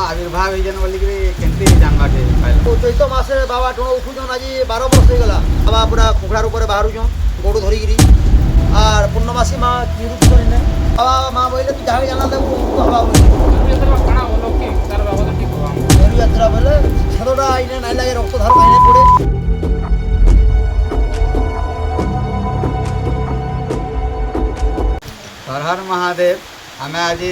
आविर्भाव होजन बोलिक केमती जानवाके पाइल चैत मासे बाबा टुण उठुन आज 12 वर्ष हो गला बाबा पूरा खुखड़ार ऊपर बाहरुछन गोड़ धरिकी और पूर्णमासी माँ निरुद्धन ने बाबा माँ बोले तू जहाँ जाना देबू तो हवा मेरु यात्रा बोले छेदटा आईने नाई लगे रक्त धार आईने पड़े हर हर महादेव आम आज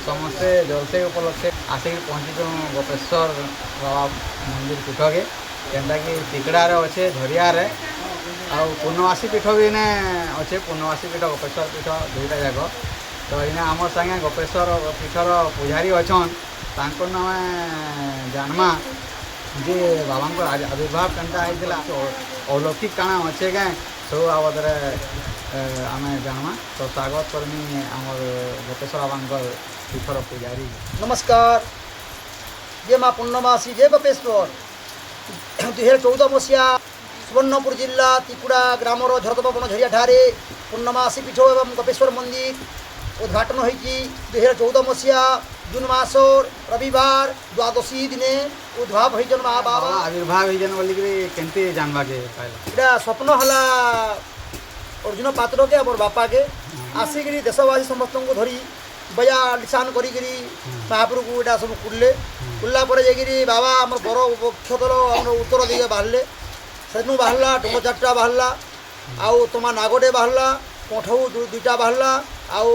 समस्ते जलसे उपलक्षे आसिक पहुँची गोपेश्वर बाबा मंदिर पीठ के जेनटा कि टिकड़ारे अच्छे झरियारे आ पूर्णवासी पीठ भी ने अच्छे पूर्णवासी पीठ गोपेश्वर पीठ दुईटा जाक तो इने आम सागे गोपेश्वर पीठर पुजारी अच्छन तांको आम जानमा जे बाबा आविर्भाव केनता होता अलौकिक काଣା अच्छे क्या सब बाबद आम जानमा तो स्वागत करमी आमर गोपेश्वर बाबा पीठर पुजारी। नमस्कार जय माँ पूर्णमासी जय गोपेश्वर 2014 मसीहा सुवर्णपुर जिला तिकुड़ा ग्रामर झरतपवन झरिया ठारे पूर्णमासी पीठ एवं गोपेश्वर मंदिर उद्घाटन होती 2014 मसीहा जून मास रविवार द्वादशी दिने उद्भाव होजन माँ बाबा आविर्भाव होजन बोलिक केमती जानवाके पाइल इटा स्वप्न हला अर्जुन पात्र के मोर बापा के आसिकी देशवासी समस्त को धरी बजा लिसान करी महापुर को इटा सब कुड़ले कुड़ला जाकि बाबा आम बर वृक्ष दल आम उत्तर दिगे बाहर से बाहरला टुंग 4टा बाहरला आउ तमा नागटे बाहरला कठौ 2टा बाहरला आउ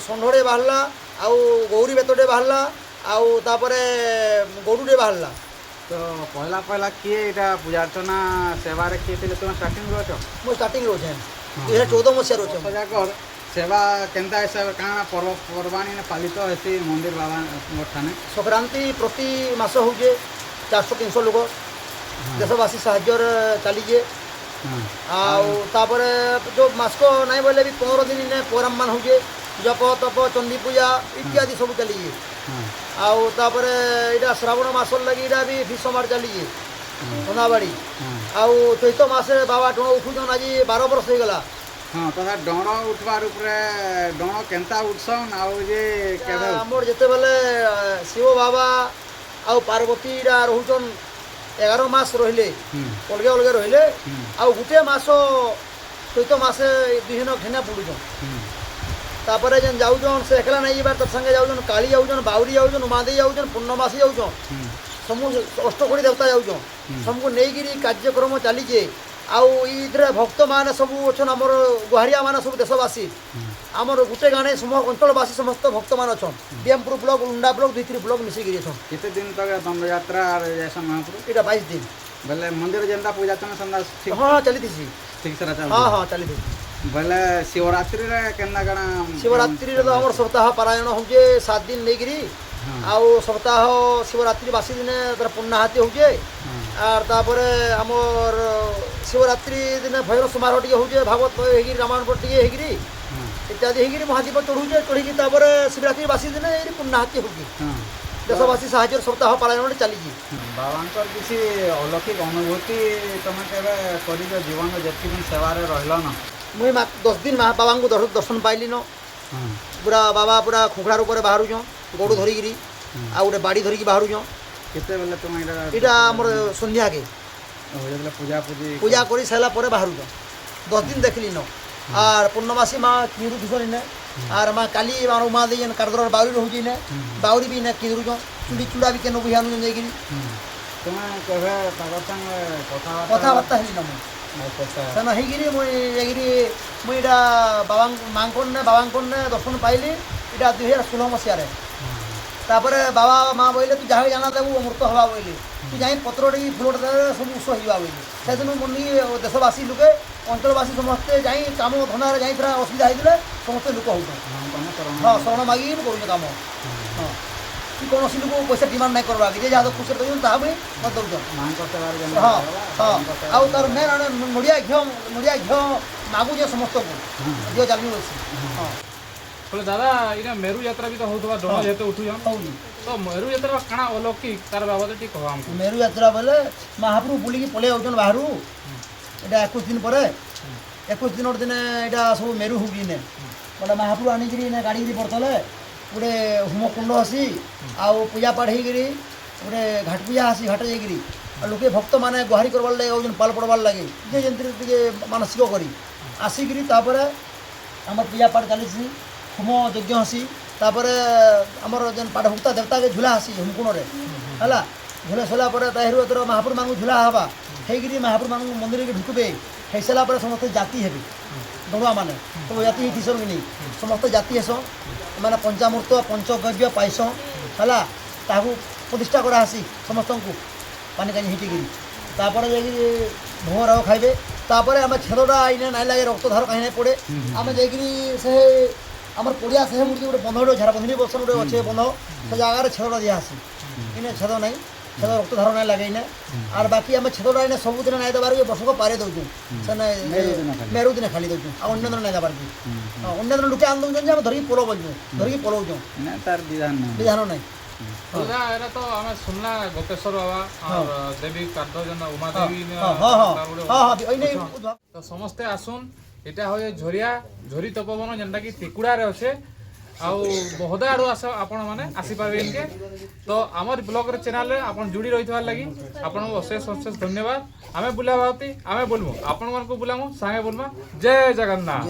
षंढे बाहरला आउ गौरी बेतटे बाहरला आउ तापरे गरुडे बाहरला। तो पहला पहला किए इटा पूजा अर्चना सेवा रे किए थे तुम स्टार्टिंग रोच मो स्टार्टिंग रोचे 2014 मसीहा रोचे सजाकर सेवा केनता हिसाब काना पर्व पर्वाणी ने पालित हेसी मंदिर बाबा ठाने संक्रांति प्रति मास होजे 400-300 लोग देशवासी साहाଯ୍य चलीजे आउे जो मास्क नहीं बोले भी 15 दिन ने प्रोग्राम मान होजे जप तप चंडी पूजा इत्यादि सब चलीजे आउे इटा श्रावण मास लगी इटा भी भीषमार चलीजे सोनाबाड़ी आउ चैत मासे बाबा टुण उठुन आज 12 वर्ष हो गला। हाँ तो डण उठवार डण केनता उठसन आमर जिते बेले शिव बाबा आउ पार्वती रोचन 11 मास रहिले अलगे अलगे रहिले आउ गुटे मास चैत मासे विभिन्न घेना पड़ुछन तापर जेन जाऊन से एकला नहीं बार तर संगे जाऊन काली जाऊन बाउरी जाऊन उमादेवी जाऊन पूर्णमासी जाऊन समूह अष्टकोड़ी देवता जाऊन सबको नहींकि कार्यक्रम चलीजे आउ इधर भक्त मान सब अच्छा आमर गुहारिया मान सब देशवासी आमर गोटे गाँव समूह अंचलवासी समस्त भक्त मान अच्छा बीएमपुर ब्लॉक उंडा ब्लॉक 2-3 ब्लॉक मिसिकी केते दिन तक दंड यात्रा जैसा महापुर इटा 22 दिन बोले मंदिर जेनता पूजा चना हाँ चली थी ठीक से हाँ हाँ चली थी बोले शिवरात्रि रे केना काना शिवरात्रि रे तो हमर सप्ताह पारायण होजे 7 दिन लेकरी आउ सप्ताह शिवरात्रि बासी दिन पूर्णाहाती होजे आर तापर आमर शिवरात्रि दिन भजन समारोह टी होजे भागवत होगी रामायण पर टी होगी इत्यादि होगी महादीप चढ़ुचे चढ़ी शिवरात्रि बासी दिन ये पूर्णाहाती होगी देशवासी साहाଯ୍य सप्ताह पारायण चली बाबा किसी अलौकिक अनुभूति तुम के जीवन जितकी दिन सेवा रहा न मुई 10 दिन बाबा को दर्शन पाइली न पूरा बाबा पूरा खुखड़ार ऊपर बाहरुछ गोड़ धरिकी आ गोटे बाड़ी धरिकी बाहरुछ केते बेले तुम इटा हमर संध्या के पूजा करी सारा पर बाहरुछ 10 दिन देखली न आर पूर्णमासी माँ किरुछन ने आर माँ काली माँ उमा दे कारदर बाउरी रोचे ने बाउरी भी ने किरुछ चुड़ी चूड़ा भी केन बुझानु जाकि तुम केवे कथबार्ता हेली न सेन होगी मुझे बाबा माँ को दर्शन पाइली इटा 2016 मसीह तापर बाबा माँ बोले तू जहाँ जाना देबू अमृत हवा बोले तू जाए पत्रटी फुलट सब उष होगा बोले से दिन मुझे देशवासी लोके अंचलवासी समस्ते जाए कम धंदा जाए असुविधा होते समस्ते लोक हो हाँ शरण मागिक कर कम हाँ कि कौन लोक पैसा डिमांड नहीं करवा कि जहाँ खुशी देन ता भी मत दौन हाँ हाँ आउ तार मेन नड़िया घी मागुचे समस्त को झील चलू अच्छी हाँ बोले दादा इना मेरु यात्रा भी तो होतबा डण जेते उठुयन तो मेरु यात्रा काना अलौकिक तार बाबद टी कह हमको मेरु यात्रा बोले महाप्रभु बुलिकी पलि आउछन बाहरु एटा 21 दिन पर 21 दिन दिन एटा सब मेरु होगी ने बोले महाप्रभु आनिकरी ने गाड़ी पड़तले ଗୋଟେ ହୋମକୁଣ୍ଡ ଆସି ଆଉ ପୂଜା ପାଠ ହେଇକିରି ଗୋଟେ ଘାଟ ପୂଜା ଆସି ଘାଟ ଯାଇକିରି ଆଉ ଲୋକେ ଭକ୍ତମାନେ ଗୁହାରି କରବାର୍ ଲାଗି ଆଉଛନ୍ ପାଲ ପଡ଼ବାର୍ ଲାଗି ଯେ ଯେମିତି ଟିକେ ମାନସିକ କରି ଆସିକିରି ତାପରେ ଆମର ପୂଜା ପାଠ ଚାଲିଛି ହୋମ ଯଜ୍ଞ ଆସି ତାପରେ ଆମର ଯେନ୍ ପାଠଭୁକ୍ତା ଦେବତାକେ ଝୁଲା ଆସି ହୋମକୁଣ୍ଡରେ ହେଲା ଝୁଲା ସରିଲା ପରେ ତାହିରୁ ଏଥର ମହାପୁର ମାନଙ୍କୁ ଝୁଲା ହେବା ହେଇକିରି ମହାପୁର ମାନଙ୍କୁ ମନ୍ଦିରକେ ଢୁକିବେ ହେଇସାରିଲା ପରେ ସମସ୍ତେ ଜାତି ହେବେ ଦଣ୍ଡୁଆମାନେ ସବୁ ଜାତି ହେଇଥିସନ୍ କି ନେଇ ସମସ୍ତେ ଜାତି ହେସନ୍ ମାନେ ପଞ୍ଚାମୃତ ପଞ୍ଚଗବ୍ୟ ପାଇସନ୍ ହେଲା ତାହାକୁ ପ୍ରତିଷ୍ଠା କରାହେସି ସମସ୍ତଙ୍କୁ ପାନି କାନି ହିଟିକିରି ତାପରେ ଯାଇକିରି ଭୋଗ ରାଗ ଖାଇବେ ତାପରେ ଆମେ ଛେଦଟା ଆଇନେ ନାଇଁ ଲାଗେ ରକ୍ତଧାର କାହିଁ ନାଇଁ ପଡ଼େ ଆମେ ଯାଇକିରି ସେ ଆମର ପଡ଼ିଆ ସେ ମୂର୍ତ୍ତି ଗୋଟେ ବନ୍ଧ ଗୋଟେ ଝାଡ଼ବନ୍ଧି ବର୍ଷନ ଗୋଟେ ଅଛେ ବନ୍ଧ ସେ ଜାଗାରେ ଛେଦଟା ଦିଆହେସି ଇନେ ଛେଦ ନାଇଁ ଛେଦ ରକ୍ତଧାର ନାଇଁ ଲାଗେ ଇନେ ଆର୍ ବାକି ଆମେ ଛେଦଟା ଇନେ ସବୁଦିନ ନାଇଁ ଦେବାର ବର୍ଷକୁ ପାରେ ଦେଉଛୁ ସେନେ ମେରୁ ଦିନେ ଖାଲି ଦେଉଛୁ ଆଉ ଅନ୍ୟ ଦିନ ନାଇଁ ଦେବାର କି ଅନ୍ୟ ଦିନ ଲୋକେ ଆଣି ଦେଉଛନ୍ତି ଯେ ଆମେ ଧରିକି ପୋଲ ବୋଲଛୁ ଧରିକି ପଳଉଛୁ ତାର ବିଧାନ ନାହିଁ ପୂଜା ଏରା ତ ଆମେ ଶୁଣିଲା ଗୋପେଶ୍ୱର ବାବା ଆଉ ଦେବୀ କାର୍ଦ ଯେନ୍ ଉମା ଦେବୀ ତ ସମସ୍ତେ ଆସୁନ୍ ଏଇଟା ହଏ ଝରିଆ ଝରି ତପବନ ଯେନ୍ଟା କି ତିକୁଡ଼ାରେ ଅଛେ ଆଉ ବହୁଦ ଆଡ଼ୁ ଆପଣମାନେ ଆସିପାରିବେ ଇନକେ ତ ଆମର ବ୍ଲଗ୍ର ଚ୍ୟାନେଲ୍ରେ ଆପଣ ଯୋଡ଼ି ରହିଥିବାର ଲାଗି ଆପଣଙ୍କୁ ଅଶେଷ ଅଶେଷ ଧନ୍ୟବାଦ ଆମେ ବୁଲାବା ଆମେ ବୁଲମୁ ଆପଣମାନଙ୍କୁ ବୁଲାମୁ ସାଙ୍ଗେ ବୁଲମା ଜୟ ଜଗନ୍ନାଥ।